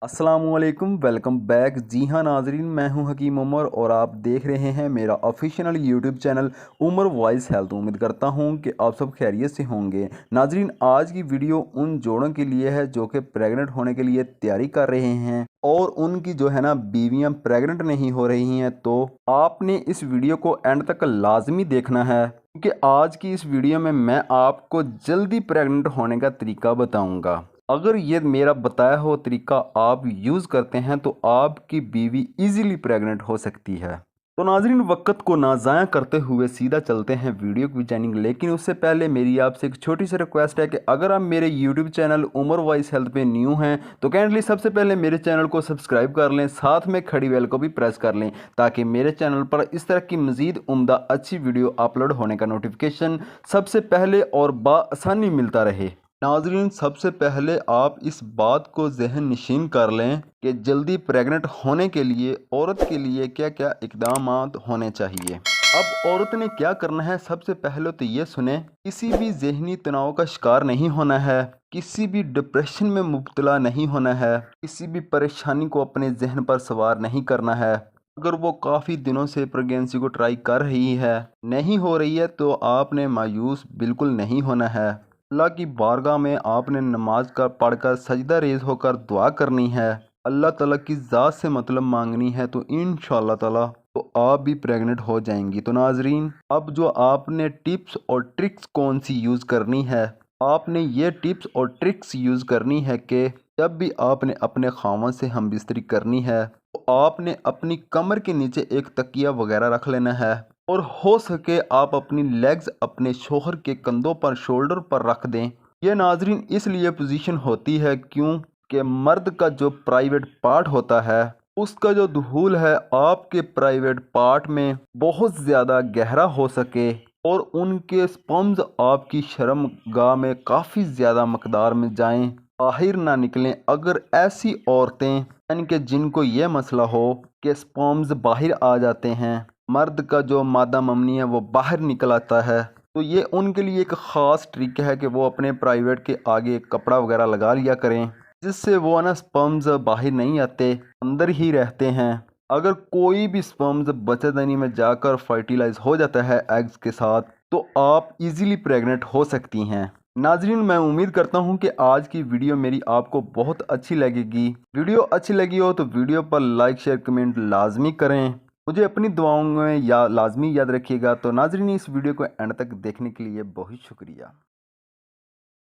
अस्सलाम वालेकुम, welcome back. जी हाँ नाजरीन, मैं हूं हकीम उमर और आप देख रहे हैं मेरा official YouTube channel Umar voice health. उम्मीद करता हूं कि आप सब खैरियत से होंगे। नाजरीन, आज की वीडियो उन जोड़ों के लिए है जो कि प्रेग्नेंट होने के लिए तैयारी कर रहे हैं और उनकी जो है ना बीवियां प्रेग्नेंट नहीं हो रही हैं। तो आपने इस वीडियो को एंड तक लाजमी देखना है क्योंकि आज की इस वीडियो में मैं आपको जल्दी प्रेग्नेंट होने का तरीका बताऊंगा। अगर ये मेरा बताया हुआ तरीका आप यूज़ करते हैं तो आपकी बीवी इजीली प्रेग्नेंट हो सकती है। तो नाजरीन, वक्त को ना ज़ाया करते हुए सीधा चलते हैं वीडियो की जानिब। लेकिन उससे पहले मेरी आपसे एक छोटी सी रिक्वेस्ट है कि अगर आप मेरे YouTube channel Umar voice health पे न्यू हैं तो काइंडली सबसे पहले मेरे चैनल को सब्सक्राइब कर लें, साथ में खड़ी बेल को भी प्रेस कर लें ताकि मेरे चैनल पर इस तरह की मज़ीद उम्दा अच्छी वीडियो अपलोड होने का नोटिफिकेशन सबसे पहले और बासानी मिलता रहे। नाजरीन, सबसे पहले आप इस बात को जहन नशीन कर लें कि जल्दी प्रेग्नेंट होने के लिए औरत के लिए क्या क्या इकदाम होने चाहिए। अब औरत ने क्या करना है, सबसे पहले तो ये सुने, किसी भी जहनी तनाव का शिकार नहीं होना है, किसी भी डिप्रेशन में मुब्तला नहीं होना है, किसी भी परेशानी को अपने जहन पर सवार नहीं करना है। अगर वो काफ़ी दिनों से प्रेगनेंसी को ट्राई कर रही है, नहीं हो रही है, तो आपने मायूस बिल्कुल नहीं होना है। अल्लाह की बारगाह में आपने नमाज का पढ़कर सजदा रेज़ होकर दुआ करनी है, अल्लाह ताला की ज़ात से मतलब मांगनी है, तो इंशाअल्लाह ताला तो आप भी प्रेग्नेंट हो जाएंगी। तो नाजरीन, अब जो आपने टिप्स और ट्रिक्स कौन सी यूज़ करनी है, आपने ये टिप्स और ट्रिक्स यूज़ करनी है कि जब भी आपने अपने खामन से हम बिस्तरी करनी है तो आपने अपनी कमर के नीचे एक तकिया वगैरह रख लेना है और हो सके आप अपनी लेग्स अपने शोहर के कंधों पर, शोल्डर पर रख दें। यह नाजरीन इसलिए पोजीशन होती है क्योंकि मर्द का जो प्राइवेट पार्ट होता है उसका जो दुहूल है आपके प्राइवेट पार्ट में बहुत ज़्यादा गहरा हो सके और उनके स्पर्म्स आपकी शर्मगाह में काफ़ी ज़्यादा मकदार में जाएं, बाहर ना निकलें। अगर ऐसी औरतें यानी कि जिनको ये मसला हो कि स्पर्म्स बाहर आ जाते हैं, मर्द का जो मादा ममनी है वो बाहर निकल आता है, तो ये उनके लिए एक ख़ास ट्रिक है कि वो अपने प्राइवेट के आगे एक कपड़ा वगैरह लगा लिया करें जिससे वो ना स्पर्म्स बाहर नहीं आते, अंदर ही रहते हैं। अगर कोई भी स्पर्म्स बच्चेदानी में जाकर फर्टिलाइज हो जाता है एग्स के साथ तो आप इजीली प्रेग्नेंट हो सकती हैं। नाजरीन, मैं उम्मीद करता हूं कि आज की वीडियो मेरी आपको बहुत अच्छी लगेगी। वीडियो अच्छी लगी हो तो वीडियो पर लाइक शेयर कमेंट लाजमी करें। मुझे अपनी दुआओं में लाजमी याद रखिएगा। तो नाजरीन, इस वीडियो को एंड तक देखने के लिए बहुत शुक्रिया।